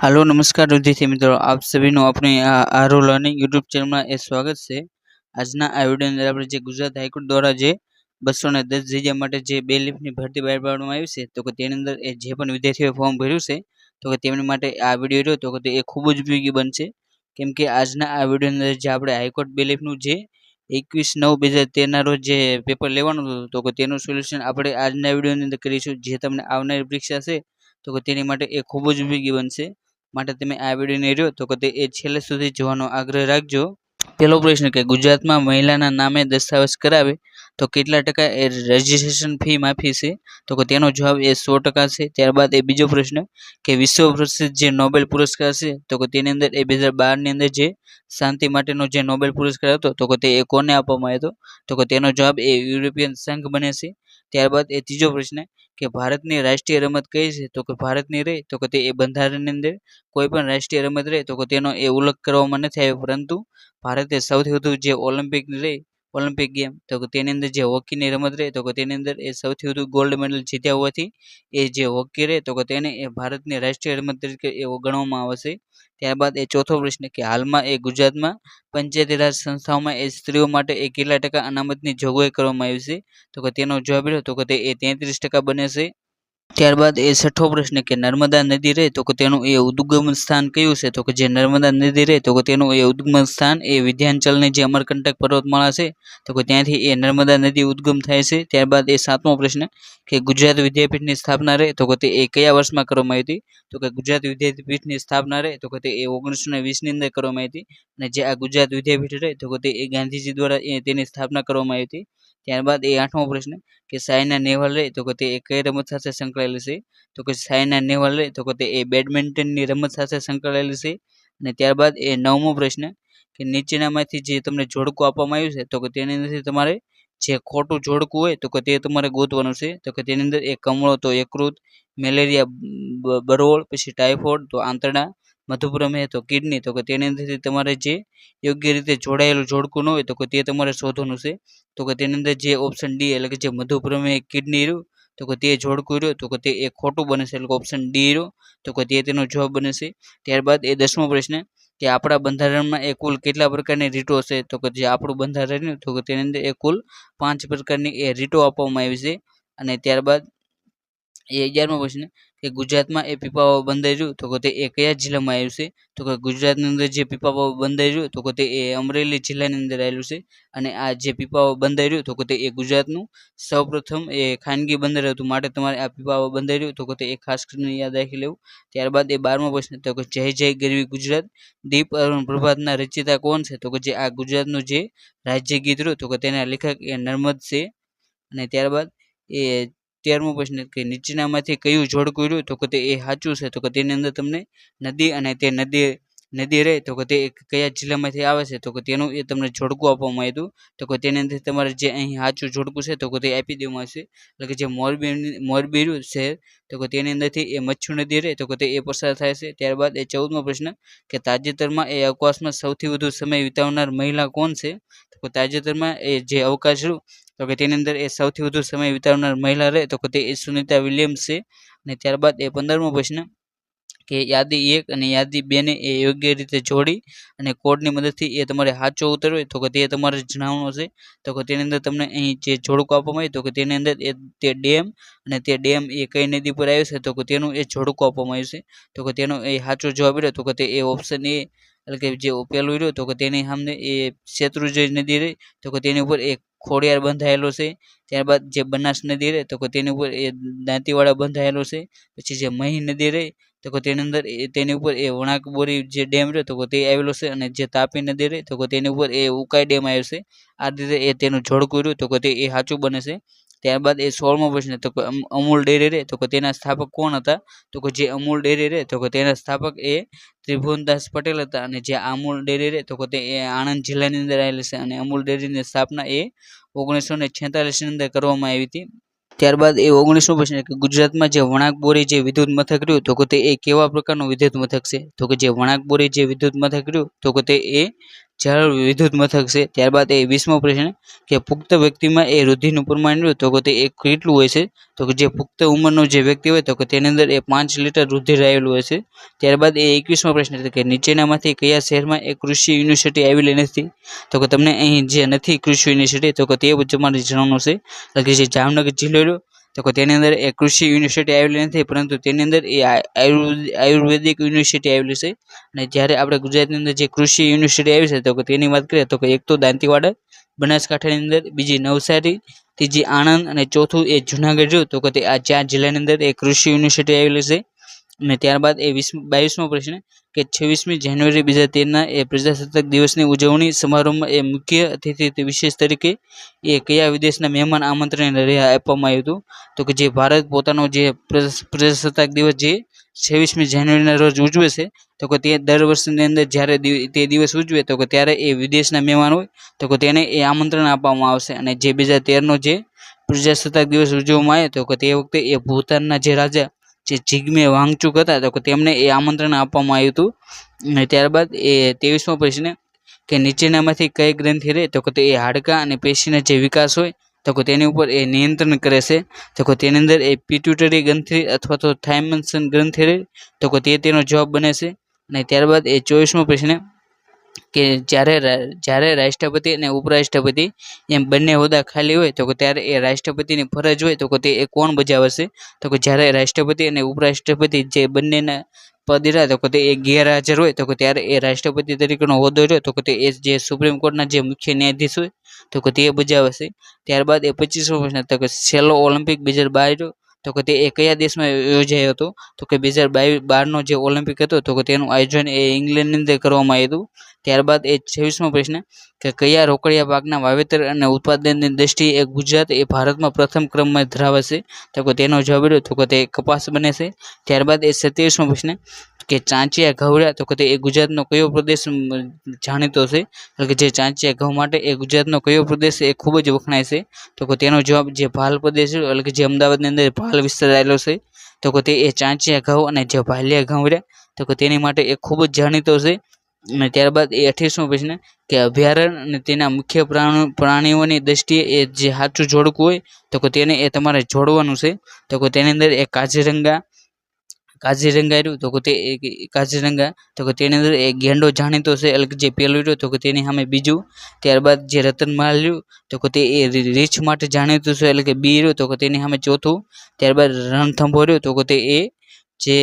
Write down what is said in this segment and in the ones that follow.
Hello नमस्कार विद्यार्थी मित्रों, आप सभी નું આપણી આરો લર્નિંગ યુટ્યુબ ચેનલમાં સ્વાગત છે। આજના આ વિડિયોની અંદર આપણે જે ગુજરાત હાઈકોર્ટ દ્વારા જે 210 જગ્યા માટે જે બે લિફ્ટની ભરતી બહાર પાડવામાં આવી છે, તો કે તેની અંદર જે પણ વિદ્યાર્થીઓએ ફોર્મ ભર્યું છે, તો કે તેમની માટે આ વિડિયો રહ્યો તો કે તે ખૂબ જ ઉપયોગી બનશે। કેમ કે આજના આ વિડિયોની અંદર જે આપણે હાઈકોર્ટ બે લિફ્ટનું જે 21/9/2013 ના રોજ જે પેપર લેવાનું હતું, તો કે તેનું સોલ્યુશન આપણે આજના વિડિયોની અંદર કરીશું, જે તમને આવનારી પરીક્ષા છે તો કે તેની માટે એ ખૂબ જ ઉપયોગી બનશે। માટે તમે આ વિડિયોને રહ્યો તો કે તે છેલ્લે સુધી જોવાનો આગ્રહ રાખજો। પહેલો પ્રશ્ન કે ગુજરાતમાં મહિલાના નામે દસ્તાવેજ કરાવે તો કેટલા ટકા એ રજિસ્ટ્રેશન ફી માફી છે, તો કે તેનો જવાબ એ 100% છે। ત્યારબાદ એ બીજો પ્રશ્ન કે વિશ્વ પ્રસિદ્ધ જે નોબેલ પુરસ્કાર છે, તો કે તેની અંદર એ 2012 ની અંદર જે શાંતિ માટેનો જે નોબેલ પુરસ્કાર હતો, તો કે તે કોને આપવામાં આવ્યો હતો, તો કે તેનો જવાબ એ યુરોપિયન સંઘ બને છે। ત્યારબાદ એ ત્રીજો પ્રશ્ન કે ભારતની રાષ્ટ્રીય રમત કઈ છે, તો કે ભારતની રહી તો કે તે બંધારણની અંદર કોઈ પણ રાષ્ટ્રીય રમત રહે તો કે તેનો એ ઉલ્લેખ કરવામાં નથી આવ્યો, પરંતુ ભારતે સૌથી વધુ જે ઓલિમ્પિક ગેમ તો કે તેની અંદર જે હોકીની રમત રહે તો કે તેની અંદર એ સૌથી વધુ ગોલ્ડ મેડલ જીત્યા હોવાથી એ જે હોકી રહે તો કે તેને એ ભારતની રાષ્ટ્રીય રમત તરીકે એવો ગણવામાં આવે છે। ત્યારબાદ એ ચોથો પ્રશ્ન કે હાલમાં એ ગુજરાતમાં પંચાયતી રાજ સંસ્થાઓમાં એ સ્ત્રીઓ માટે એ કેટલા ટકા અનામતની જોગવાઈ કરવામાં આવી છે, તો કે તેનો જવાબ રહ્યો તો કે તે 33% બને છે। ત્યારબાદ એ છઠ્ઠો પ્રશ્ન કે નર્મદા નદી રહે તો કે તેનું એ ઉદ્ગમ સ્થાન કયું છે, તો કે જે નર્મદા નદી રહે તો કે તેનું એ ઉદ્ગમ સ્થાન એ વિંધ્યાચલની જે અમરકંટક પર્વતમાળા છે, તો કે ત્યાંથી એ નર્મદા નદી ઉદ્ગમ થાય છે। ત્યારબાદ એ સાતમો પ્રશ્ન કે ગુજરાત વિદ્યાપીઠની સ્થાપના રહે તો કે તે કયા વર્ષમાં કરવામાં આવી હતી, તો કે ગુજરાત વિદ્યાપીઠની સ્થાપના રહે તો કે તે 1920 ની અંદર કરવામાં આવી હતી, અને જે આ ગુજરાત વિદ્યાપીઠ રહે તો કે તે ગાંધીજી દ્વારા તેની સ્થાપના કરવામાં આવી હતી। ત્યારબાદ એ આઠમો પ્રશ્ન કે સાયના નેહવાલ રહે તો કે તે કઈ રમત સાથે સંકળાયેલી છે, તો કે સાયના નેહવાલ રહે તો કે તે બેડમિન્ટનની રમત સાથે સંકળાયેલી છે। અને ત્યારબાદ એ નવમો પ્રશ્ન કે નીચેનામાંથી જે તમને જોડકું આપવામાં આવ્યું છે, તો કે તેની અંદરથી તમારે જે ખોટું જોડકું હોય તો કે તે તમારે ગોતવાનું છે, તો કે તેની અંદર એક કમળો તો યકૃત, મેલેરિયા બરોળ, પછી ટાઇફોઇડ તો આંતરડા, મધુપ્રમેહ તો કિડની, તો કે તેની અંદરથી તમારે જે યોગ્ય રીતે જોડાયેલું જોડકું ન હોય તો કે તે તમારે શોધવાનું છે, તો કે તેની અંદર જે ઓપ્શન ડી એટલે કે જે મધુપ્રમેહ કિડની રહ્યું તો કે તે જોડકું રહ્યું તો કે તે એક ખોટું બને છે, એટલે ઓપ્શન ડી રહ્યું તો કે તે તેનો જવાબ બને છે। ત્યારબાદ એ દસમો પ્રશ્ન કે આપણા બંધારણમાં એ કુલ કેટલા પ્રકારની રીતો છે, તો કે જે આપણું બંધારણ તો કે તેની અંદર એ કુલ 5 પ્રકારની એ રીતો આપવામાં આવી છે। અને ત્યારબાદ એ 11મો પ્રશ્ન કે ગુજરાતમાં એ પીપાવાવ બંદર રહ્યું તો કે તે કયા જિલ્લામાં આવ્યું છે, તો કે ગુજરાતની અંદર જે પીપાવાવ બંદર રહ્યું તો કે તે અમરેલી જિલ્લાની અંદર આવેલું છે। અને આ જે પીપાવાવ બંદર રહ્યું તો કે તે ગુજરાતનું સૌપ્રથમ એ ખાનગી બંદર હતું, માટે તમારે આ પીપાવાવ બંદર રહ્યું તો કે તે ખાસ કરીને યાદ રાખી લેવું। ત્યારબાદ એ 12મો પ્રશ્ન તો કે જય જય ગરવી ગુજરાત દીપ અરુણ પ્રભાતના રચયિતા કોણ છે, તો કે જે આ ગુજરાતનું જે રાજ્ય ગીત રહ્યું તો કે તેના લેખક એ નર્મદ છે। અને ત્યારબાદ એ 13મો પ્રશ્ન કે નીચેનામાંથી કયું જોડકું રહ્યું તો કે તે સાચું છે, તો કે તેની અંદર તમને નદી અને તે નદી રહે તો કે તે કયા જિલ્લામાંથી આવે છે, તો કે તેનું એ તમને જોડકું આપવામાં આવ્યું હતું, તો કે તેની અંદર તમારે જે અહીં સાચું જોડકું છે તો કે તે આપી દેવામાં આવશે, એટલે કે જે મોરબી રહ્યું છે તો કે તેની અંદરથી એ મચ્છુ નદી રહે તો કે તે પસાર થાય છે। ત્યારબાદ એ 14મો પ્રશ્ન કે તાજેતરમાં એ અવકાશમાં સૌથી વધુ સમય વિતાવનાર મહિલા કોણ છે, તો કે તાજેતરમાં એ જે અવકાશ રહ્યું તો કે તેની અંદર એ સૌથી વધુ સમય વિતાવનાર મહિલા રહે તો કે તે સુનિતા વિલિયમ્સ છે। અને ત્યારબાદ એ 15મો પ્રશ્ન કે યાદી 1 અને યાદી 2 ને એ યોગ્ય રીતે જોડી અને કોડની મદદથી એ તમારે સાચો ઉત્તર હોય તો કે તે તમારે જણાવવાનો છે, તો કે તેની અંદર તમને અહીં જે જોડકું આપવામાં આવ્યું તો કે તેની અંદર તે ડેમ અને તે ડેમ એ કઈ નદી પર આવ્યો છે, તો કે તેનું એ જોડકું આપવામાં આવ્યું છે, તો કે તેનો એ સાચો જવાબ રહ્યો તો કે તે ઓપ્શન એ એટલે કે જે પેલું રહ્યું તો કે તેની સામે એ શેત્રુંજય નદી રહી તો કે તેની ઉપર એક ખોડિયાર બંધાયેલો છે। ત્યારબાદ જે બનાસ નદી રહે તો કે તેની ઉપર એ દાંતીવાડા બંધાયેલો છે। પછી જે મહી નદી રહી તો કે તેની અંદર તેની ઉપર એ વણાકબોરી જે ડેમ રહ્યો તો કે તે આવેલો છે, અને જે તાપી નદી રહી તો કે તેની ઉપર એ ઉકાઈ ડેમ આવ્યો છે। આ રીતે એ તેનું જોડકું રહ્યું તો કે તે સાચું બને છે। ત્યારબાદ એ 16મો પ્રશ્ન તો કે અમૂલ ડેરી રહે તો કે તેના સ્થાપક કોણ હતા, તો કે જે અમૂલ ડેરી રહે તો કે તેના સ્થાપક એ ત્રિભુવનદાસ પટેલ હતા, અને જે અમૂલ ડેરી રહે તો કે તે આણંદ જિલ્લાની અંદર આવેલી છે, અને અમૂલ ડેરીની સ્થાપના એ 1946 ની અંદર કરવામાં આવી હતી। ત્યારબાદ એ 19મો પ્રશ્ન કે ગુજરાતમાં જે વણાકબોરી જે વિદ્યુત મથક રહ્યું તો કે તે કેવા પ્રકારનું વિદ્યુત મથક છે, તો કે જે વણાકબોરી જે વિદ્યુત મથક રહ્યું તો કે તે જળ વિદ્યુત મથક છે. ત્યારબાદ એ 20મો પ્રશ્ન કે પુખ્ત વ્યક્તિમાં એ રુધિરનું પ્રમાણ રહ્યું તો કે તે એ કેટલું હોય છે? તો કે જે પુખ્ત ઉંમરનો જે વ્યક્તિ હોય તો કે તેની અંદર એ 5 લીટર રુધિર આવેલું હોય છે. ત્યારબાદ એ 21મો પ્રશ્ન છે કે નીચેનામાંથી કયા શહેરમાં એક કૃષિ યુનિવર્સિટી આવેલી નથી? તો કે તમને અહીં જે નથી કૃષિ યુનિવર્સિટી તો કે તે તમારે જણાવવાનું છે. એટલે કે જે જામનગર જિલ્લો રહ્યો તો કે તેની અંદર એ કૃષિ યુનિવર્સિટી આવેલી નથી, પરંતુ તેની અંદર એ આયુર્વેદિક યુનિવર્સિટી આવેલી છે. અને જ્યારે આપણે ગુજરાતની અંદર જે કૃષિ યુનિવર્સિટી આવી છે તો કે તેની વાત કરીએ તો કે એક તો દાંતીવાડા બનાસકાંઠાની અંદર, બીજી નવસારી, ત્રીજી આણંદ અને ચોથું એ જુનાગઢ રહ્યું તો કે તે આ 4 જિલ્લાની અંદર એ કૃષિ યુનિવર્સિટી આવેલી છે. અને ત્યારબાદ એ 22મો પ્રશ્ન કે 26મી જાન્યુઆરી 2013ના એ પ્રજાસત્તાક દિવસની ઉજવણી સમારોહમાં એ મુખ્ય અતિથિ વિશેષ તરીકે એ કયા વિદેશના મહેમાન આમંત્રણ આપવામાં આવ્યું હતું? તો કે જે ભારત પોતાનો જે પ્રજાસત્તાક દિવસ જે 26મી જાન્યુઆરીના રોજ ઉજવે છે તો કે તે દર વર્ષની અંદર જ્યારે તે દિવસ ઉજવે તો કે ત્યારે એ વિદેશના મહેમાન હોય તો કે તેને એ આમંત્રણ આપવામાં આવશે. અને જે 2013નો જે પ્રજાસત્તાક દિવસ ઉજવવામાં આવ્યો તો કે તે વખતે એ ભૂતાનના જે રાજા જે જિગ્મે વાંગચુક હતા તો કે તેમને એ આમંત્રણ આપવામાં આવ્યું હતું. અને ત્યારબાદ એ 23મો પ્રશ્ન કે નીચેનામાંથી કઈ ગ્રંથિ રહે તો કે તે એ હાડકાં અને પેશીના જે વિકાસ હોય તો કે તેની ઉપર એ નિયંત્રણ કરે છે. તો કે તેની અંદર એ પિટ્યુટરી ગ્રંથિ અથવા તો થાઇમસન ગ્રંથિ રહે તો કે તેનો જવાબ બને છે. અને ત્યારબાદ એ 24મો પ્રશ્ન કે જ્યારે રાષ્ટ્રપતિ અને ઉપરાષ્ટ્રપતિ એમ બંને હોદ્દા ખાલી હોય તો કે ત્યારે એ રાષ્ટ્રપતિની ફરજ હોય તો કે તે એ કોણ બજાવે છે? તો કે જ્યારે રાષ્ટ્રપતિ અને ઉપરાષ્ટ્રપતિ જે બંનેના પદ રહ્યા તો કે તે એ ગેરહાજર હોય તો કે ત્યારે એ રાષ્ટ્રપતિ તરીકેનો હોદ્દો રહ્યો તો કે તે એ જે સુપ્રીમ કોર્ટના જે મુખ્ય ન્યાયાધીશ હોય તો કે તે બજાવે છે. ત્યારબાદ એ 25મો પ્રશ્ન તો કે છેલ્લો ઓલિમ્પિક 2012 તો કે તે એ કયા દેશમાં યોજાયો હતો? તો કે 2012નો જે ઓલિમ્પિક હતો તો કે તેનું આયોજન એ ઇંગ્લેન્ડની અંદર કરવામાં આવ્યું હતું. ત્યારબાદ એ 26મો પ્રશ્ન કે કયા રોકડિયા પાકના વાવેતર અને ઉત્પાદનની દ્રષ્ટિએ એ ગુજરાત એ ભારતમાં પ્રથમ ક્રમમાં ધરાવે છે? તો કે તેનો જવાબ રહ્યો તો કે તે કપાસ બને છે. ત્યારબાદ એ 27મો પ્રશ્ન કે ચાંચિયા ઘઉં તો કે તે એ ગુજરાતનો કયો પ્રદેશ જાણીતો છે? એટલે કે જે ચાંચિયા ઘઉં માટે એ ગુજરાતનો કયો પ્રદેશ એ ખૂબ જ વખણાય છે? તો કે તેનો જવાબ જે ભાલ પ્રદેશ એટલે કે જે અમદાવાદની અંદર ભાલ વિસ્તાર આવેલો છે તો કે તે એ ચાંચિયા ઘઉં અને જે ભાલિયા ઘઉં રહ્યા તો કે તેની માટે એ ખૂબ જ જાણીતો છે. અને ત્યારબાદ એ 28મો પ્રશ્ન કે અભયારણ્ય અને તેના મુખ્ય પ્રાણીઓની દ્રષ્ટિએ એ જે સાચું જોડકું હોય તો કે તેને એ તમારે જોડવાનું છે. તો કે તેની અંદર એ કાઝીરંગા રહ્યું તો કે તે કાઝીરંગા તો કે તેની અંદર એ ગેંડો જાણીતો છે એટલે કે જે પેલું રહ્યું તો કે તેની સામે બીજું. ત્યારબાદ જે રતનમાલ રહ્યું તો કે તે એ રીંછ માટે જાણીતું છે એટલે કે બી રહ્યું તો કે તેની સામે ચોથું. ત્યારબાદ રણથંભો રહ્યું તો કે તે એ જે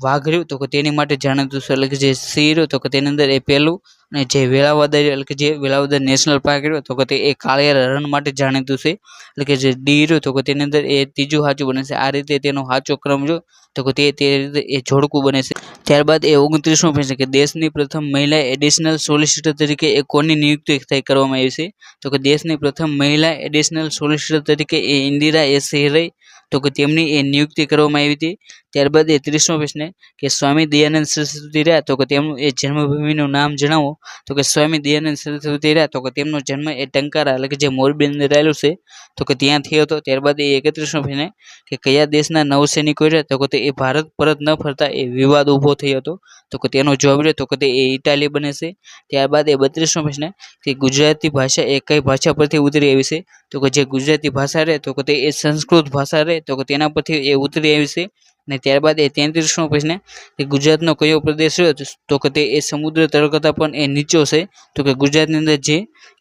વાઘ રહ્યું તો કે તેની માટે જાણીતું છે એટલે કે જે સિંહ રહ્યું તો કે તેની અંદર એ પહેલું. અને જે વેળાવદર એટલે કે જે વેળાવદર નેશનલ પાર્ક રહ્યો તો કે તે એ કાળિયાર રણ માટે જાણીતું છે એટલે કે જે ડી રહ્યું તો કે તેની અંદર એ ત્રીજું સાચું બને છે. આ રીતે તેનો સાચો ક્રમ જો તો કે તે રીતે એ જોડકું બને છે. ત્યારબાદ એ 29મો પ્રશ્ન કે દેશની પ્રથમ મહિલા એડિશનલ સોલિસિટર તરીકે એ કોની નિયુક્તિ કરવામાં આવી છે? તો કે દેશની પ્રથમ મહિલા એડિશનલ સોલિસિટર તરીકે એ ઇન્દિરા એસ રહી તો કે તેમની એ નિયુક્તિ કરવામાં આવી હતી. ત્યારબાદ એ 30મો પ્રશ્ન કે સ્વામી દયાનંદ સરસ્વતી રહ્યા તો કે તેમનું એ જન્મભૂમિનું નામ જણાવો? તો કે સ્વામી દયાનંદ સરસ્વતી રહ્યા તો કે તેમનો જન્મ એ ટંકારા એટલે કે જે મોરબીની અંદર આવેલું છે તો કે ત્યાં થયો હતો. ત્યારબાદ એ 31મો પ્રશ્ન કે કયા દેશના નૌસૈનિકો રહ્યા તો કે તે એ ભારત પરત ન ફરતા એ વિવાદ ઊભો થયો હતો તો કે તેનો જવાબ રહ્યો તો કે તે એ ઇટાલી બને છે. ત્યારબાદ એ 32મો પ્રશ્ન કે ગુજરાતી ભાષા એ કઈ ભાષા પરથી ઉતરી આવી છે? તો કે જે ગુજરાતી ભાષા રહે તો કે તે એ સંસ્કૃત ભાષા રહે તો કે તેના પરથી એ ઉતરી આવી છે. અને ત્યારબાદ એ 33મો પ્રશ્ન કે ગુજરાતનો કયો પ્રદેશ રહ્યો તો કે તે એ સમુદ્ર તળ કરતાં પણ એ નીચો છે તો કે ગુજરાતની અંદર જે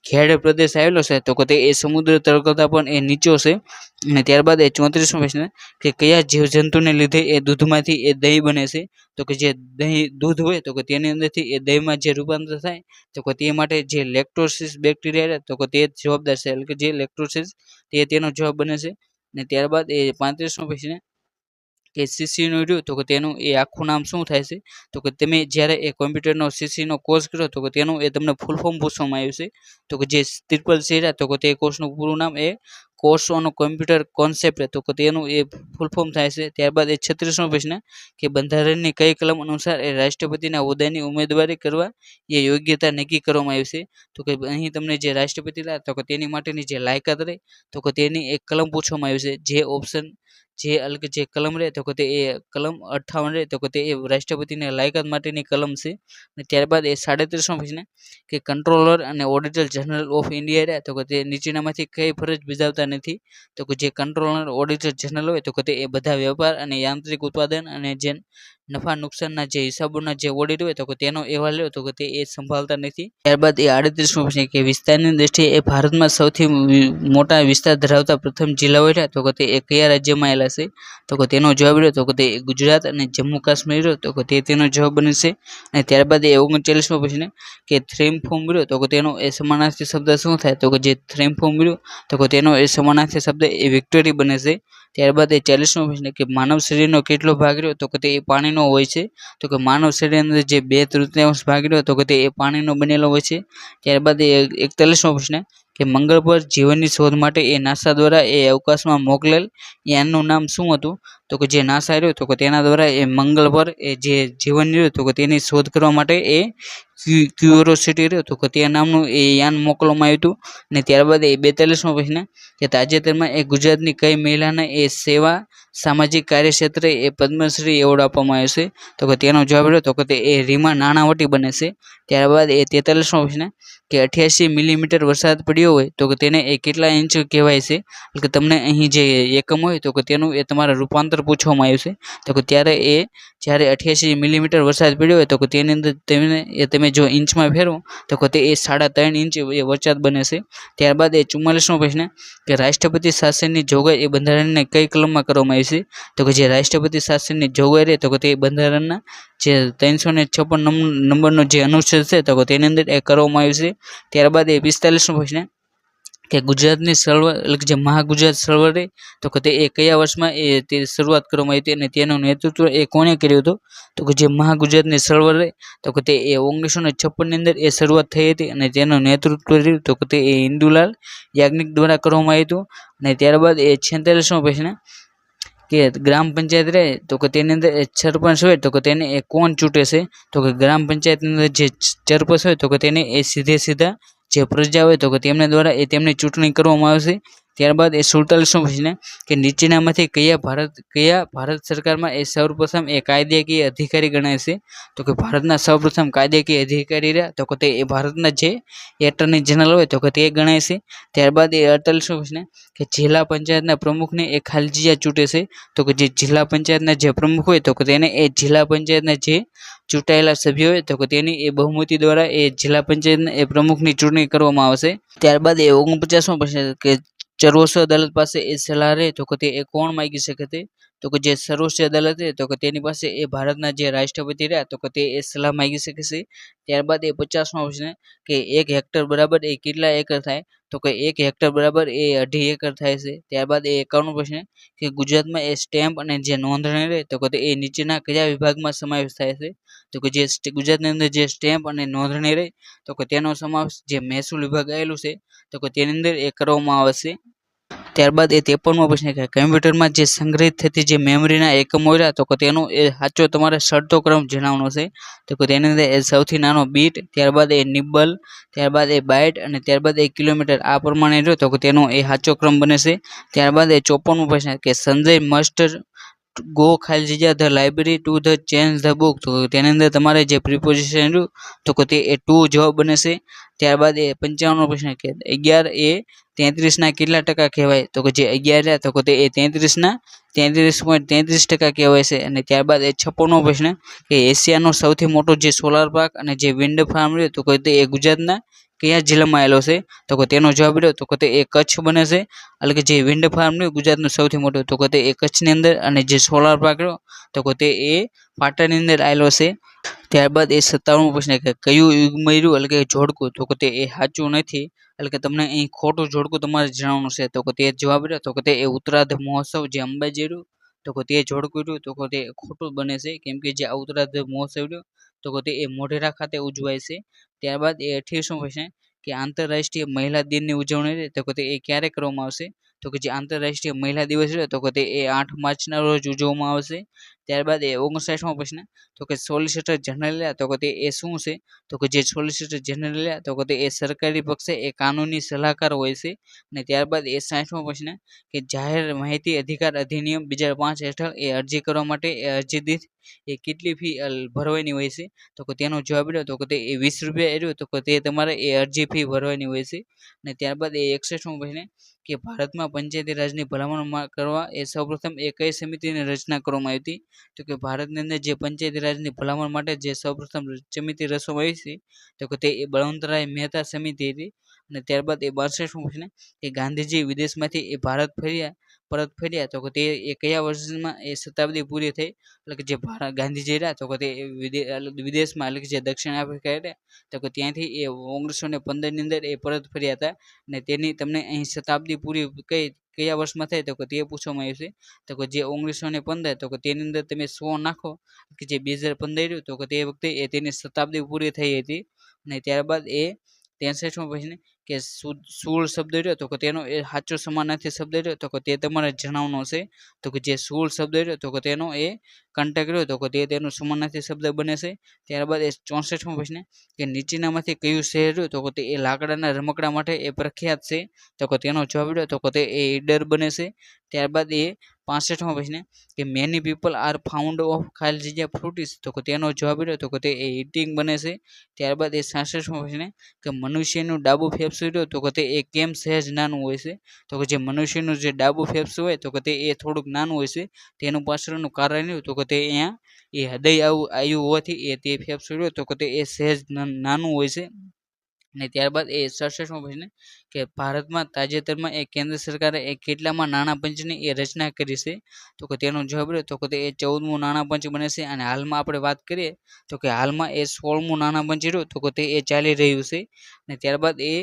ખેડ પ્રદેશ આવેલો છે તો કે તે એ સમુદ્ર તળ કરતાં પણ એ નીચો છે. અને ત્યારબાદ એ 34મો પ્રશ્ન કે કયા જીવજંતુને લીધે એ દૂધમાંથી એ દહીં બને છે? તો કે જે દૂધ હોય તો કે તેની અંદરથી એ દહીંમાં જે રૂપાંતર થાય તો કે તે માટે જે લેક્ટોસિસ બેક્ટેરિયા તો કે તે જવાબદાર છે એટલે કે જે લેક્ટોસિસ તેનો જવાબ બને છે. અને ત્યારબાદ એ 35મો પ્રશ્ન કે સીસીનું રહ્યું તો કે તેનું એ આખું નામ શું થાય છે? તો કે તમે જ્યારે એ કોમ્પ્યુટરનો સીસીનો કોર્સ કરો તો કે તેનું એ તમને ફૂલ ફોર્મ પૂછવામાં આવ્યું છે તો કે જે CCC રહ્યા તો કે તે કોર્સનું પૂરું નામ એ કોર્સ ઓન કોમ્પ્યુટર કોન્સેપ્ટ તો કે તેનું એ ફૂલ ફોર્મ થાય છે. ત્યારબાદ એ 36મો પ્રશ્ન કે બંધારણની કઈ કલમ અનુસાર એ રાષ્ટ્રપતિના હોદ્દાની ઉમેદવારી કરવા એ યોગ્યતા નક્કી કરવામાં આવી છે? તો કે અહીં તમને જે રાષ્ટ્રપતિ રહ્યા તો કે તેની માટેની જે લાયકાત રહી તો કે તેની એક કલમ પૂછવામાં આવી છે જે ઓપ્શન જે અલગ જે કલમ રહે તો કે તે એ કલમ 58 રહે તો કે તે એ રાષ્ટ્રપતિને લાયકાત માટેની કલમ છે. અને ત્યારબાદ એ 37મો પ્રશ્ન કે કંટ્રોલર અને ઓડિટર જનરલ ઓફ ઇન્ડિયા રહ્યા તો કે તે નીચેનામાંથી કઈ ફરજ બજાવતા નથી. તો કે જે કંટ્રોલર ઓડિટર જનરલ હોય તો કે તે એ બધા વેપાર અને યાંત્રિક ઉત્પાદન અને જે નફા નુકસાનના જે હિસાબોના જે ઓડિટ હોય તો કે તેનો અહેવાલ લ્યો તો કે તે એ સંભાળતા નથી. ત્યારબાદ એ 38મો પ્રશ્ન કે વિસ્તારની દ્રષ્ટિએ એ ભારતમાં સૌથી મોટા વિસ્તાર ધરાવતા પ્રથમ જિલ્લાઓ રહ્યા તો કે તે એ કયા રાજ્યમાં આવેલા છે. તો કે તેનો જવાબ રહ્યો તો કે તે ગુજરાત અને જમ્મુ કાશ્મીર રહ્યો તો કે તે તેનો જવાબ બનશે. અને ત્યારબાદ એ 39મો પ્રશ્ન કે થ્રીમ્ફોમ રહ્યો તો કે તેનો એ સમાનાર્થી શબ્દ શું થાય તો કે જે થ્રીમ્ફોમ રહ્યો તો કે તેનો એ સમાનાર્થી શબ્દ એ વિક્ટરી બને છે. ત્યારબાદ એ 40મો પ્રશ્ન કે માનવ શરીરનો કેટલો ભાગ રહ્યો તો કે તે એ પાણીનો હોય છે. તો કે માનવ શરીરની અંદર જે 2/3 ભાગ રહ્યો તો કે તે એ પાણીનો બનેલો હોય છે. ત્યારબાદ એ 41મો પ્રશ્ન કે મંગળ પર જીવનની શોધ માટે એ નાસા દ્વારા એ અવકાશમાં મોકલેલ યાનનું નામ શું હતું. તો કે જે નાસા રહ્યો તો કે તેના દ્વારા એ મંગળ પર એ જે જીવન રહ્યું તો કે તેની શોધ કરવા માટે એ ક્યુરોસિટી રહ્યો તો કે તે નામનું એ યાન મોકલવામાં આવ્યું હતું. અને ત્યારબાદ એ 42મો પ્રશ્ન કે તાજેતરમાં એ ગુજરાતની કઈ મહિલાને એ સેવા સામાજિક કાર્યક્ષેત્રે એ પદ્મશ્રી એવોર્ડ આપવામાં આવ્યો છે. તો કે તેનો જવાબ રહ્યો તો કે તે એ રીમા નાણાવટી બને છે. ત્યારબાદ એ 43મો પ્રશ્ન કે 88 મિલીમીટર વરસાદ પડ્યો હોય તો કે તેને એ કેટલા ઇંચ કહેવાય છે. એટલે કે તમને અહીં જે એકમ હોય તો કે તેનું એ તમારે રૂપાંતર પૂછવામાં આવ્યું છે. તો કે ત્યારે એ જ્યારે 88 મિલીમીટર વરસાદ પડ્યો હોય તો કે તેની અંદર તમે જો ઇંચમાં ફેરવો તો કે તે એ 3.5 ઇંચ એ વરસાદ બને છે. ત્યારબાદ એ 44મો પ્રશ્ન કે રાષ્ટ્રપતિ શાસનની જોગવાઈ એ બંધારણને કઈ કલમમાં કરવામાં આવી છે. તો કે જે રાષ્ટ્રપતિ શાસનની જોગવાઈ રહે તો કે તે બંધારણના જે 356 નંબરનો જે અનુચ્છેદ છે તો કે તેની અંદર એ કરવામાં આવ્યું છે. ત્યારબાદ એ 45મો પ્રશ્ન કે ગુજરાતની ચળવળ એટલે કે જે મહાગુજરાત ચળવળ રહી તો કે તે એ કયા વર્ષમાં એ તે શરૂઆત કરવામાં આવી હતી અને તેનું નેતૃત્વ એ કોણે કર્યું હતું. તો કે જે મહાગુજરાતની ચળવળ રહી તો કે તે એ 1956ની અંદર એ શરૂઆત થઈ હતી અને તેનું નેતૃત્વ કર્યું તો કે તે એ ઇન્દુલાલ યાજ્ઞિક દ્વારા કરવામાં આવ્યું હતું. અને ત્યારબાદ એ 46મો પ્રશ્ન કે ગ્રામ પંચાયત રહે તો કે તેની અંદર સરપંચ હોય તો કે તેને એ કોણ ચૂંટે છે. તો કે ગ્રામ પંચાયતની અંદર જે સરપંચ હોય તો કે તેને એ સીધા જે પ્રજા હોય તો કે તેમના દ્વારા એ તેમની ચૂંટણી કરવામાં આવશે. ત્યારબાદ એ 47મો પ્રશ્ન કે નીચેનામાંથી કયા ભારત સરકારમાં એ સૌપ્રથમ એ કાયદાકીય અધિકારી ગણાય છે. તો કે ભારતના સૌપ્રથમ કાયદાકીય અધિકારી રહ્યા તો કે તે એ ભારતના જે એટર્ની જનરલ હોય તો કે તે ગણાય છે. ત્યારબાદ એ 48મો પ્રશ્ન કે જિલ્લા પંચાયતના પ્રમુખને એ ખાલજીયા ચૂંટે છે. તો કે જે જિલ્લા પંચાયતના જે પ્રમુખ હોય તો કે તેને એ જિલ્લા પંચાયતના જે ચૂંટાયેલા સભ્યો હોય તો કે તેની એ બહુમતી દ્વારા એ જિલ્લા પંચાયતના એ પ્રમુખની ચૂંટણી કરવામાં આવશે. ત્યારબાદ એ 49મો પ્રશ્ન કે સર્વોચ્ચ અદાલત પાસે એ સલાહ રહે તો કે તે એ કોણ માગી શકે તે. તો કે જે સર્વોચ્ચ અદાલત છે તો કે તેની પાસે એ ભારતના જે રાષ્ટ્રપતિ રહ્યા તો કે તે એ સલાહ માગી શકે છે. ત્યારબાદ એ 50મો પ્રશ્ન કે 1 હેક્ટર બરાબર એ કેટલા એકર થાય. તો કે 1 હેક્ટર બરાબર એ 2.5 એકર થાય છે. ત્યારબાદ એ 51મો પ્રશ્ન કે ગુજરાતમાં એ સ્ટેમ્પ અને જે નોંધણી રહે તો કે તે એ નીચેના કયા વિભાગમાં સમાવેશ થાય છે. તો કે જે ગુજરાતની અંદર જે સ્ટેમ્પ અને નોંધણી રહે તો કે તેનો સમાવેશ જે મહેસૂલ વિભાગ આવેલું છે તો કે તેની અંદર એ કરવામાં આવશે. ત્યારબાદ એ 53મો પ્રશ્ન કે કમ્પ્યુટરમાં જે સંગ્રહિત થતી જે મેમરીના એકમો રહ્યા તો કે તેનો એ સાચો તમારે શરતો ક્રમ જણાવવાનો છે. તો કે તેની અંદર એ સૌથી નાનો બીટ, ત્યારબાદ એ નિબ્બલ, ત્યારબાદ એ બાઇટ અને ત્યારબાદ એ કિલોમીટર આ પ્રમાણે રહ્યો તો કે તેનો એ સાચો ક્રમ બને છે. ત્યારબાદ એ 54મો પ્રશ્ન કે સંજય મસ્ટ ગો ખાલી જગ્યા the library to the change the book તો તેની અંદર તમારે જે પ્રિપોઝિશન રહ્યું તો કે તે એ ટુ જવાબ બને છે. ત્યારબાદ એ 55મો પ્રશ્ન કે 11 એ 33ના કેટલા ટકા કહેવાય. તો કે જે 11 રહ્યા તો કે તે એ 33ના 33.33% કહેવાય છે. અને ત્યારબાદ એ 56મો પ્રશ્ન કે એશિયાનો સૌથી મોટો જે સોલાર પાર્ક અને જે વિન્ડ ફાર્મ રહ્યો તો કે તે એ ગુજરાતના કયા જિલ્લામાં આવેલો છે. તો કે તેનો જવાબ રહ્યો તો કે તે એ કચ્છ બને છે. એટલે કે જે વિન્ડ ફાર્મ રહ્યું ગુજરાતનું સૌથી મોટું તો કે તે એ કચ્છની અંદર અને જે સોલાર પાર્ક રહ્યો તો કે તે એ પાટણની અંદર આવેલો છે. ત્યારબાદ એ 57મો પ્રશ્ન કે કયું યુગમય રહ્યું એટલે કે જોડકું તો કે તે એ સાચું નથી. એટલે કે તમને અહીં ખોટું જોડકું તમારે જણાવવાનું છે. તો કે તે જવાબ રહ્યો તો કે તે એ ઉત્તરાર્ધ મહોત્સવ જે અંબાજી રહ્યું તો કે તે જોડકું રહ્યું તો કે તે ખોટું બને છે. કેમ કે જે ઉત્તરાર્ધ મહોત્સવ રહ્યો તો કે તે એ મોઢેરા ખાતે ઉજવાય છે. ત્યારબાદ એ 28મો પ્રશ્ન કે આંતરરાષ્ટ્રીય મહિલા દિનની ઉજવણી રહે તો કે તે એ ક્યારે કરવામાં આવશે. તો કે જે આંતરરાષ્ટ્રીય મહિલા દિવસ રહ્યો તો કે તે એ 8 માર્ચના રોજ ઉજવવામાં આવશે. ત્યારબાદ એ 59મો પ્રશ્ન તો કે સોલિસિટર જનરલ તો કે તે એ શું છે? તો કે જે સોલિસિટર જનરલ તો કે તે એ સરકારી પક્ષે એ કાનૂની સલાહકાર હોય છે. અને ત્યારબાદ એ 60મો પ્રશ્ન કે જાહેર માહિતી અધિકાર અધિનિયમ 2005 હેઠળ એ અરજી કરવા માટે એ અરજી દીઠ એ કેટલી ફી ભરવાની હોય છે? તો કે તેનો જવાબ રહ્યો તો કે તે એ 20 રૂપિયા રહ્યો તો કે તે તમારે એ અરજી ફી ભરવાની હોય છે. અને ત્યારબાદ એ 61મો પ્રશ્ન કે ભારતમાં પંચાયતી રાજની ભલામણ કરવા એ સૌપ્રથમ એ કઈ સમિતિની રચના કરવામાં આવી હતી? તો કે ભારતની અંદર જે પંચાયતી રાજની ભલામણ માટે જે સૌપ્રથમ સમિતિ રચવામાં આવી હતી તો કે તે એ બળવંતરાય મહેતા સમિતિ હતી. અને ત્યારબાદ એ 62મો પ્રશ્ન કે ગાંધીજી વિદેશમાંથી એ પરત ફર્યા તો કે તે એ કયા વર્ષમાં એ શતાબ્દી પૂરી થઈ? એટલે કે જે ગાંધીજી રહ્યા તો કે તે વિદેશમાં એટલે કે જે દક્ષિણ આફ્રિકા રહ્યા તો કે ત્યાંથી એ 1915ની અંદર એ પરત ફર્યા હતા. અને તેની તમને અહીં શતાબ્દી પૂરી કયા વર્ષમાં થાય તો કે તે પૂછવામાં આવ્યું છે. તો કે જે 1915 તો કે તેની અંદર તમે 100 નાખો કે જે 2015 રહ્યું તો કે તે વખતે એ તેની શતાબ્દી પૂરી થઈ હતી. અને ત્યારબાદ એ 63મો પ્રશ્ન કે સૂળ શબ્દ રહ્યો તો કે તેનો એ સાચો સમાનાર્થી શબ્દ રહ્યો તો કે તે તમારે જણાવવાનો છે. તો કે જે સૂળ શબ્દ રહ્યો તો કે તેનો એ કંટક રહ્યો તો કે તે તેનો સમાનાર્થી શબ્દ બને છે. ત્યારબાદ એ 64મો પ્રશ્ન કે નીચેનામાંથી કયું શહેર રહ્યું તો કે તે એ લાકડાના રમકડા માટે એ પ્રખ્યાત છે? તો કે તેનો જવાબ રહ્યો તો કે તે એ ઈડર બને છે. ત્યારબાદ એ 65મો પ્રશ્ન કે many people are found of ખાલી જગ્યા ફ્રૂટીસ તો કે તેનો જવાબ રહ્યો તો કે તે એ ઈટિંગ બને છે. ત્યારબાદ એ 66મો પ્રશ્ન કે મનુષ્યનું ડાબું ફેફસું રહ્યું તો કે તે એ કેમ સહેજ નાનું હોય છે? તો કે જે મનુષ્યનું જે ડાબું ફેફસું હોય તો કે તે એ થોડુંક નાનું હોય છે. તેનું પાછળનું કારણ રહ્યું તો કે તે અહીંયા એ હૃદય આવ્યું હોવાથી એ તે ફેફસું રહ્યું તો કે તે એ સહેજ નાનું હોય છે. અને ત્યારબાદ એ 67મો પ્રશ્ન કે ભારતમાં તાજેતરમાં એ કેન્દ્ર સરકારે એ કેટલામાં નાણાં પંચની એ રચના કરી છે? તો કે તેનો જવાબ રહ્યો તો કે તે એ 14મું નાણાં પંચ બને છે. અને હાલમાં આપણે વાત કરીએ તો કે હાલમાં એ 16મું નાણાં પંચ રહ્યું તો કે તે એ ચાલી રહ્યું છે. અને ત્યારબાદ એ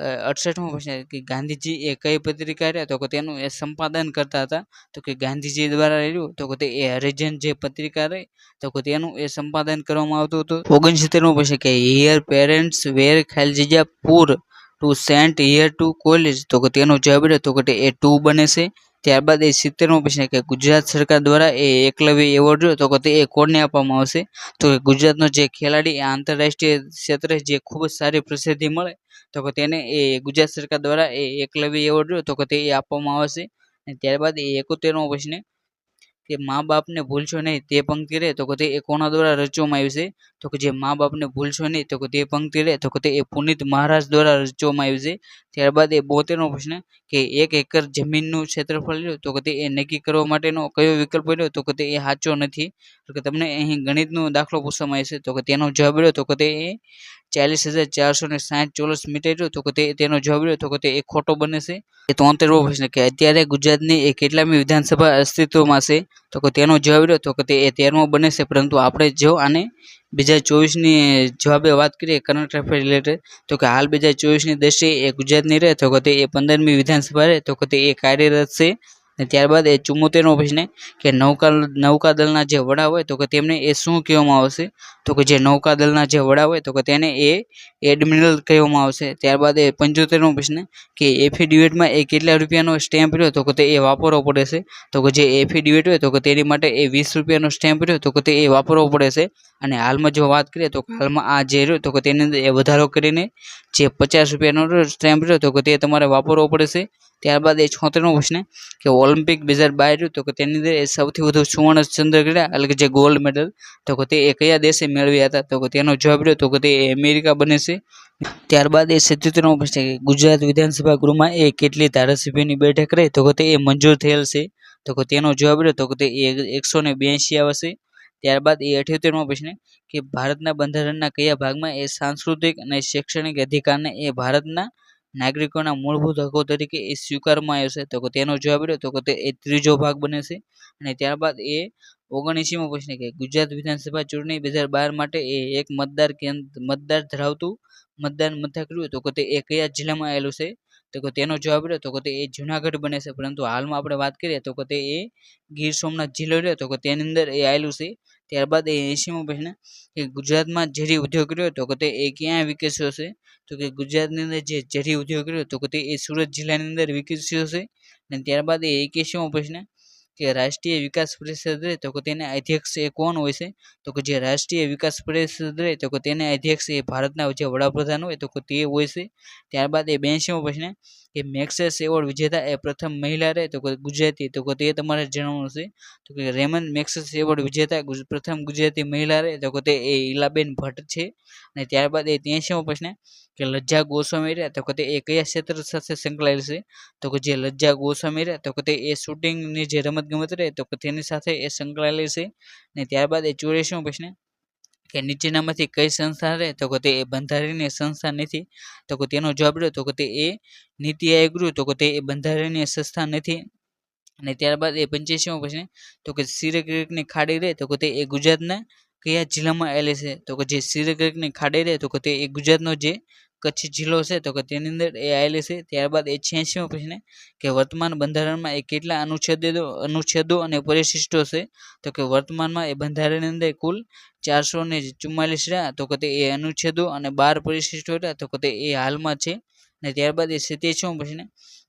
68મો પ્રશ્ન કે ગાંધીજી એ કઈ પત્રિકા રહ્યા તો કે તેનું એ સંપાદન કરતા હતા? તો કે ગાંધીજી દ્વારા રહ્યું તો કે તે એ હરિજન જે પત્રિકા રહી તો કે તેનું એ સંપાદન કરવામાં આવતું હતું. 69મો પ્રશ્ન કે હિયર પેરેન્ટ્સ વેર ખાલી જગ્યા પુર to sent here to college તો કે તેનો જવાબ રહ્યો તો કે તે એ 2 બને છે. ત્યારબાદ એ 70મો પ્રશ્ન કે ગુજરાત સરકાર દ્વારા એ એકલવ્ય એવોર્ડ રહ્યો તો કે તે એ કોને આપવામાં આવશે? તો કે ગુજરાતનો જે ખેલાડી એ આંતરરાષ્ટ્રીય ક્ષેત્રે જે ખૂબ જ સારી પ્રસિદ્ધિ મળે તો કે તેને એ ગુજરાત સરકાર દ્વારા એ એકલવ્ય એવોર્ડ રહ્યો તો કે તે આપવામાં આવશે. અને ત્યારબાદ એ 71મો પ્રશ્ન કે મા બાપને ભૂલશો નહીં તે પંક્તિ રહે તો કે તે એ કોના દ્વારા રચવામાં આવી છે? તો કે જે મા બાપને ભૂલશો નહીં તો કે તે પંક્તિ રહે તો કે તે એ પુનિત મહારાજ દ્વારા રચવામાં આવી છે. ત્યારબાદ એ 72મો પ્રશ્ન કે 1 એકર જમીનનું ક્ષેત્રફળ રહ્યું તો કે તે એ નક્કી કરવા માટેનો કયો વિકલ્પ રહ્યો તો કે તે એ સાચો નથી? તો કે તમને અહીં ગણિતનો દાખલો પૂછવામાં આવશે તો કે તેનો જવાબ રહ્યો તો કે તે એ 40,460 ચોરસ મીટર રહ્યું તો કે તેનો જવાબ રહ્યો તો કે તે એ ખોટો બને છે. 73મો પ્રશ્ન કે અત્યારે ગુજરાતની એ કેટલામી વિધાનસભા અસ્તિત્વમાં છે? તો કે તેનો જવાબ રહ્યો તો કે તે એ 13મો બને છે. પરંતુ આપણે જો આને 2024ની જવાબે વાત કરીએ કરંટ અફેર રિલેટેડ તો કે હાલ 2024ની દ્રષ્ટિએ એ ગુજરાતની રહે તો કે તે એ 15મી વિધાનસભા રહે તો કે તે એ કાર્યરત છે. અને ત્યારબાદ એ 74મો પ્રશ્ન કે નૌકાદળના જે વડા હોય તો કે તેમને એ શું કહેવામાં આવશે? તો કે જે નૌકાદળના જે વડા હોય તો કે તેને એ એડમિરલ કહેવામાં આવશે. ત્યારબાદ એ 75મો પ્રશ્ન કે એફિડેવિટમાં એ કેટલા રૂપિયાનો સ્ટેમ્પ રહ્યો તો કે તે એ વાપરવો પડે છે? તો કે જે એફિડેવિટ હોય તો કે તેની માટે એ 20 રૂપિયાનો સ્ટેમ્પ રહ્યો તો કે તે એ વાપરવો પડે છે. અને હાલમાં જો વાત કરીએ તો હાલમાં આ જે રહ્યો તો કે તેની અંદર એ વધારો કરીને જે 50 રૂપિયાનો સ્ટેમ્પ રહ્યો તો કે તે તમારે વાપરવો પડે છે. ત્યારબાદ એ 76મો પ્રશ્ન કે ઓલિમ્પિક 2022 રહ્યું તો કે તેની અંદર એ સૌથી વધુ સુવર્ણ ચંદ્રક રહ્યા એટલે કે જે ગોલ્ડ મેડલ તો કે તે એ કયા દેશે મેળવ્યા હતા? તો કે તેનો જવાબ રહ્યો તો કે તે અમેરિકા બને છે. ત્યારબાદ એ 77મો પ્રશ્ન કે ગુજરાત વિધાનસભા ગૃહમાં એ કેટલી ધારાસભ્યોની બેઠક રહી તો કે તે એ મંજૂર થયેલ છે? તો કે તેનો જવાબ રહ્યો તો કે તે 182 આવશે. ત્યારબાદ એ 78મો પ્રશ્ન કે ભારતના બંધારણના કયા ભાગમાં એ સાંસ્કૃતિક અને શૈક્ષણિક અધિકારને એ ભારતના નાગરિકોના મૂળભૂત હકો તરીકે એ સ્વીકારવામાં આવ્યો છે? તો કે તેનો જવાબ રહ્યો તો કે તે એ 3જો ભાગ બને છે. અને ત્યારબાદ એ 79મો પ્રશ્ન કે ગુજરાત વિધાનસભા ચૂંટણી 2012 માટે એ એક મતદાર ધરાવતું મતદાન મથક રહ્યું તો કે તે એ કયા જિલ્લામાં આવેલું છે? તો કે તેનો જવાબ રહ્યો તો કે તે એ જુનાગઢ બને છે. પરંતુ હાલમાં આપણે વાત કરીએ તો કે તે એ ગીર સોમનાથ જિલ્લો રહ્યો તો કે તેની અંદર એ આવેલું છે. ત્યારબાદ એ 80મો પ્રશ્ન કે ગુજરાતમાં ઝેરી ઉદ્યોગ રહ્યો તો કે તે એ ક્યાં વિકસ્યો છે? તો કે ગુજરાતની અંદર જે ઝેરી ઉદ્યોગ રહ્યો તો કે તે એ સુરત જિલ્લાની અંદર વિકસ્યો છે. અને ત્યારબાદ 81મો પ્રશ્ન કે રાષ્ટ્રીય વિકાસ પરિષદ રહે તો કે તેના અધ્યક્ષ એ કોણ હોય છે? તો કે જે રાષ્ટ્રીય વિકાસ પરિષદ રહે તો કે તેના અધ્યક્ષ એ ભારતના જે વડાપ્રધાન હોય તો કે તે હોય છે. ત્યારબાદ 82મો પ્રશ્ન કે મેક્સેસ એવોર્ડ વિજેતા એ પ્રથમ મહિલા રહે તો કે ગુજરાતી તો કે તે તમારે જણાવવાનું છે. તો કે રેમન મેક્સેસ એવોર્ડ વિજેતા પ્રથમ ગુજરાતી મહિલા રહે તો કે તે ઈલાબેન ભટ્ટ છે. અને ત્યારબાદ 83મો પ્રશ્ન કે લજ્જા ગોસ્વામી રહ્યા તો કે તે કયા ક્ષેત્ર સાથે સંકળાયેલ છે? તો કે જે લજ્જા ગોસ્વામી રહ્યા તો કે તે શૂટિંગની જે રમતગમત રહે તો કે તેની સાથે સંકળાયેલી છે. અને ત્યારબાદ 84મો પ્રશ્ન કે નીચેનામાંથી કઈ સંસ્થા રહે તો કે તે બંધારણીય સંસ્થા નથી? તો કે તેનો જવાબ રહ્યો તો કે તે નીતિ આયોગ રહ્યું તો કે તે બંધારણીય સંસ્થા નથી. અને ત્યારબાદ 85મો પ્રશ્ન તો કે સિરક્રીકની ખાડી રહે તો કે તે ગુજરાતના કયા જિલ્લામાં આવેલી છે? તો કે જે સિરક્રીકની ખાડી રહે તો કે તે ગુજરાતનો જે કચ્છ જિલ્લો છે તો કે તેની અંદર આવેલી છે. ત્યારબાદ 86મો પ્રશ્ન કે વર્તમાન બંધારણમાં કેટલા અનુચ્છેદો અને પરિશિષ્ટો છે? તો કે વર્તમાનમાં બંધારણની અંદર કુલ 444 રહ્યા તો કે તે અનુચ્છેદો અને 12 પરિશિષ્ટો રહ્યા તો કે તે હાલમાં છે. અને ત્યારબાદ 87મો પ્રશ્ન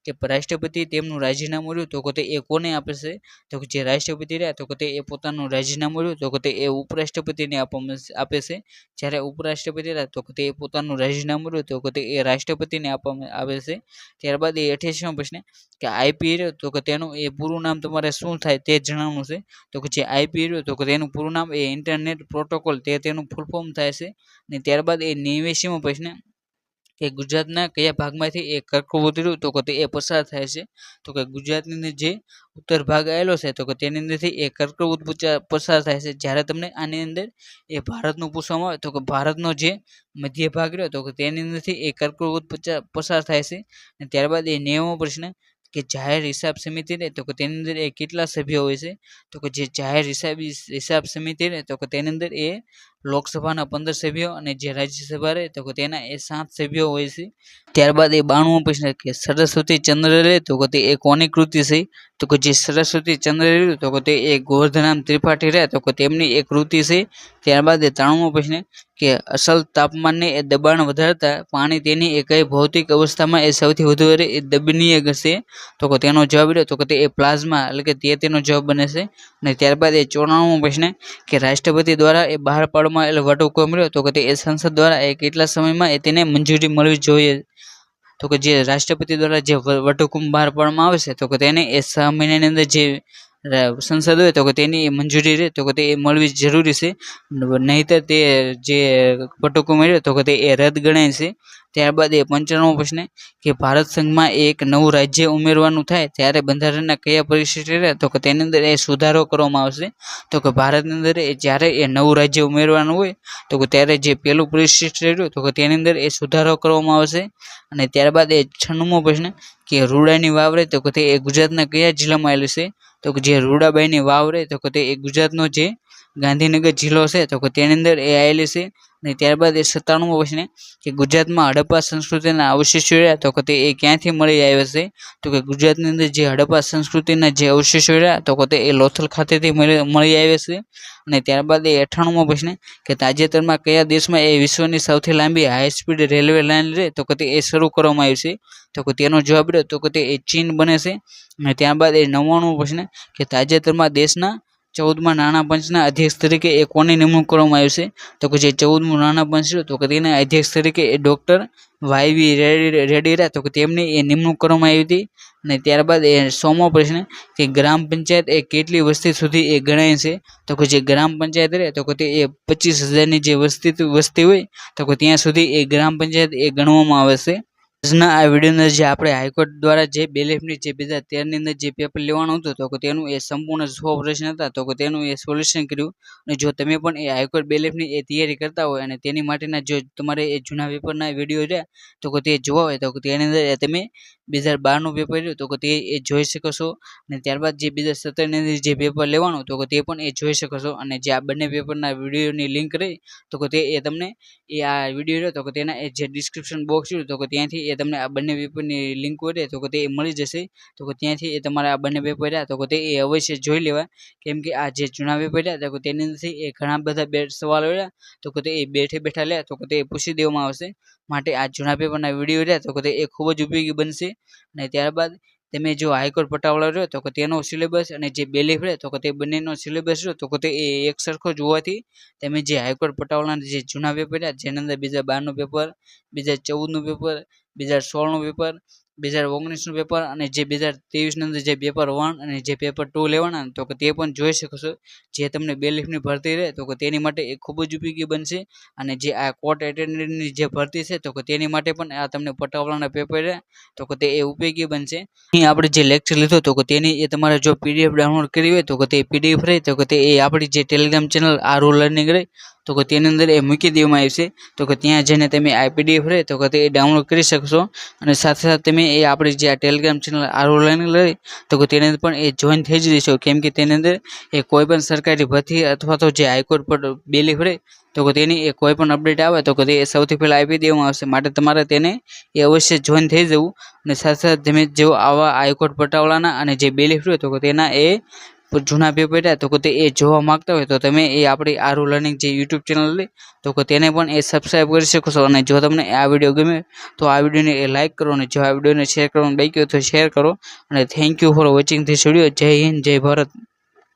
કે રાષ્ટ્રપતિ તેમનું રાજીનામું રહ્યું તો કે તે કોને આપે છે? તો કે જે રાષ્ટ્રપતિ રહ્યા તો કે તે પોતાનું રાજીનામું રહ્યું તો કે તે ઉપરાષ્ટ્રપતિને આપે છે. જ્યારે ઉપરાષ્ટ્રપતિ રહ્યા તો કે તે પોતાનું રાજીનામું રહ્યું તો કે તે રાષ્ટ્રપતિને આપવામાં આવે છે. ત્યારબાદ 88મો પ્રશ્ન કે આઈપી રહ્યો તો કે તેનું પૂરું નામ તમારે શું થાય તે જણાવવાનું છે. તો કે જે આઈપી રહ્યું તો કે તેનું પૂરું નામ ઇન્ટરનેટ પ્રોટોકોલ તેનું ફૂલ ફોર્મ થાય છે. અને ત્યારબાદ 89મો પ્રશ્ન કે ગુજરાતના કયા ભાગમાંથી કર્કવૃત રહ્યું તો કે તે પસાર થાય છે? તો કે ગુજરાતની અંદર જે ઉત્તર ભાગ આવેલો છે તો કે તેની અંદરથી કર્કવૃત પસાર થાય છે. જ્યારે તમને આની અંદર ભારતનું પૂછવામાં આવે તો કે ભારતનો જે મધ્ય ભાગ રહ્યો તો કે તેની અંદરથી કર્કવૃત પસાર થાય છે. અને ત્યારબાદ 90મો પ્રશ્ન કે જાહેર હિસાબ સમિતિ રહે તો કે તેની અંદર કેટલા સભ્યો હોય છે? તો કે જે જાહેર હિસાબ સમિતિ રહે તો કે તેની અંદર લોકસભાના 15 સભ્યો અને જે રાજ્યસભા રહે તો કે તેના 7 સભ્યો હોય છે. ત્યારબાદ 92મો પ્રશ્ન કે સરસ્વતી ચંદ્ર રહે તો કે તે કોની કૃતિ છે? તો કે જે સરસ્વતી ચંદ્ર રહ્યું તો કે તે ગોવર્ધનરામ ત્રિપાઠી રહ્યા તો કે તેમની એક કૃતિ છે. ત્યારબાદ 93મો પ્રશ્ન કે અસલ તાપમાનને દબાણ વધારતા પાણી તેની કઈ ભૌતિક અવસ્થામાં સૌથી વધુ દબનીય છે? તો કે તેનો જવાબ રહ્યો તો કે તે પ્લાઝમા એટલે કે તેનો જવાબ બને છે. અને ત્યારબાદ 94મો પ્રશ્ન કે રાષ્ટ્રપતિ દ્વારા બહાર પાડવામાં વટહુકમ રહ્યો તો કે તે સંસદ દ્વારા કેટલા સમયમાં તેને મંજૂરી મળવી જોઈએ? તો કે જે રાષ્ટ્રપતિ દ્વારા જે વટહુકમ બહાર પાડવામાં આવે છે તો કે તેને 6 મહિનાની અંદર જે સંસદ હોય તો કે તેની મંજૂરી રહે તો કે તે મળવી જરૂરી છે. નહીંતર તે જે વટહુકમ રહ્યો તો કે તે રદ ગણાય છે. ત્યારબાદ 95મો પ્રશ્ન કે ભારત સંઘમાં એક નવું રાજ્ય ઉમેરવાનું થાય ત્યારે બંધારણના કયા પરિશિષ્ટ રહે તો કે તેની અંદર સુધારો કરવામાં આવશે? તો કે ભારતની અંદર જ્યારે નવું રાજ્ય ઉમેરવાનું હોય તો કે ત્યારે જે પહેલું પરિશિષ્ટ રહ્યું તો કે તેની અંદર સુધારો કરવામાં આવશે. અને ત્યારબાદ 96મો પ્રશ્ન કે રૂડાની વાવ રહે તો કે તે ગુજરાતના કયા જિલ્લામાં આવેલું છે? તો કે જે રૂડાબાઈની વાવ રહે તો કે તે ગુજરાતનો જે ગાંધીનગર જિલ્લો છે તો કે તેની અંદર આવેલી છે. અને ત્યારબાદ 97મો પ્રશ્ન કે ગુજરાતમાં હડપ્પા સંસ્કૃતિના અવશેષો રહ્યા તો કે તે ક્યાંથી મળી આવ્યા છે? તો કે ગુજરાતની અંદર જે હડપ્પા સંસ્કૃતિના જે અવશેષો રહ્યા તો કે તે લોથલ ખાતેથી મળી આવ્યા છે. અને ત્યારબાદ 98મો પ્રશ્ન કે તાજેતરમાં કયા દેશમાં વિશ્વની સૌથી લાંબી હાઈ સ્પીડ રેલવે લાઇન રહે તો કે તે શરૂ કરવામાં આવી છે? તો કે તેનો જવાબ રહ્યો તો કે તે ચીન બને છે. અને ત્યારબાદ 99મો પ્રશ્ન કે તાજેતરમાં દેશના 14મા નાણાં પંચના અધ્યક્ષ તરીકે કોની નિમણૂક કરવામાં આવી છે? તો કે જે 14મું નાણાં પંચ રહ્યું તો કે તેના અધ્યક્ષ તરીકે ડૉક્ટર વાયવી રેડ્ડી રહ્યા તો કે તેમની નિમણૂક કરવામાં આવી હતી. અને ત્યારબાદ 100મો પ્રશ્ન કે ગ્રામ પંચાયત કેટલી વસ્તી સુધી ગણાય છે? તો કે જે ગ્રામ પંચાયત રહે તો કે તે 25,000ની જે વસ્તી હોય તો કે ત્યાં સુધી ગ્રામ પંચાયત ગણવામાં આવે છે. આજના આ વિડીયોની અંદર જે આપણે હાઈકોર્ટ દ્વારા જે બેલીફની જે 2013ની અંદર જે પેપર લેવાનું હતું તો કે તેનું સંપૂર્ણ 100 પ્રશ્ન હતા તો કે તેનું સોલ્યુશન કર્યું. અને જો તમે પણ હાઈકોર્ટ બેલીફની તૈયારી કરતા હોય અને તેની માટેના જો તમારે જૂના પેપરના વિડીયો રહ્યા તો કે તે જોવા હોય તો કે તેની અંદર તમે 2012નું પેપર રહ્યું તો કે તે જોઈ શકો છો. અને ત્યારબાદ જે 2017ની અંદર જે પેપર લેવાનું તો કે તે પણ જોઈ શકો છો. અને જે આ બંને પેપરના વિડીયોની લિંક રહી તો કે તે તમને આ વિડીયો રહ્યો તો કે તેના જે ડિસ્ક્રિપ્શન બોક્સ રહ્યું તો કે ત્યાંથી તમને આ બંને પેપરની લિંક હોય તો કે તે મળી જશે. તો કે ત્યાંથી તમારે આ બંને પેપર રહ્યા તો કે તે અવશ્ય જોઈ લેવા. કેમ કે આ જે જૂના પેપર રહ્યા તો કે તેની અંદરથી ઘણા બધા સવાલો રહ્યા તો કે તે બેઠા લે તો કે તે પૂછી દેવામાં આવશે. માટે આ જૂના પેપરના વિડીયો રહ્યા તો કે તે ખૂબ જ ઉપયોગી બનશે. અને ત્યારબાદ તમે જો હાઈકોર્ટ પટાવાળા રહ્યો તો કે તેનો સિલેબસ અને જે બેલીફ રહે તો કે તે બંનેનો સિલેબસ રહ્યો તો કે તે એક સરખો જ હોવાથી તમે જે હાઈકોર્ટ પટાવાળાના જે જૂના પેપર રહ્યા જેની અંદર 2012નું પેપર 2014નું પેપર 2016નું પેપર 2019નું પેપર અને જે 2023ની અંદર જે પેપર 1 અને જે પેપર 2 લેવાના તો કે તે પણ જોઈ શકો છો. જે તમને બેલીફની ભરતી રહે તો કે તેની માટે એ ખૂબ જ ઉપયોગી બનશે. અને જે આ કોર્ટ એટેન્ડન્ટની જે ભરતી છે તો કે તેની માટે પણ આ તમને પટાવાળાના પેપર રહે તો કે તે એ ઉપયોગી બનશે. અહીં આપણે જે લેક્ચર લીધો તો કે તેની એ તમારે જો પીડીએફ ડાઉનલોડ કરવી હોય તો કે તે પીડીએફ રહે તો કે તે એ આપણી જે ટેલિગ્રામ ચેનલ આરુ લર્નિંગ રહે તો કે તેની અંદર એ મૂકી દેવામાં આવશે તો કે ત્યાં જઈને તમે આ પીડીએફ રહે તો કે તે ડાઉનલોડ કરી શકશો. અને સાથે સાથે તમે એ આપણી જે આ ટેલિગ્રામ ચેનલ આરુ લર્નિંગ રહે તો કે તેની અંદર પણ એ જોઈન થઈ જ રહેશો કેમ કે તેની અંદર એ કોઈ પણ સરકારી ભરતી અથવા તો જે હાઈકોર્ટ પર બેલીફ રહે તો કે તેની એ કોઈ પણ અપડેટ આવે તો કે તે સૌથી પહેલાં આપી દેવામાં આવશે. માટે તમારે તેને એ અવશ્ય જોઈન થઈ જવું. અને સાથે સાથે તમે જો આવા હાઈકોર્ટ પટાવાળાના અને જે બેલીફ રહે તો કે તેના એ જૂના પેપર રહ્યા તો કે તે એ જોવા માગતા હોય તો તમે એ આપણી આરુ લર્નિંગ જે યુટ્યુબ ચેનલ રહે તો કે તેને પણ એ સબસ્ક્રાઈબ કરી શકો છો. અને જો તમને આ વિડીયો ગમે તો આ વિડીયોને એ લાઇક કરો અને જો આ વિડીયોને શેર કરવાનું બાકી હોય તો શેર કરો. અને thank you for watching this video. જય હિન્દ, જય ભારત.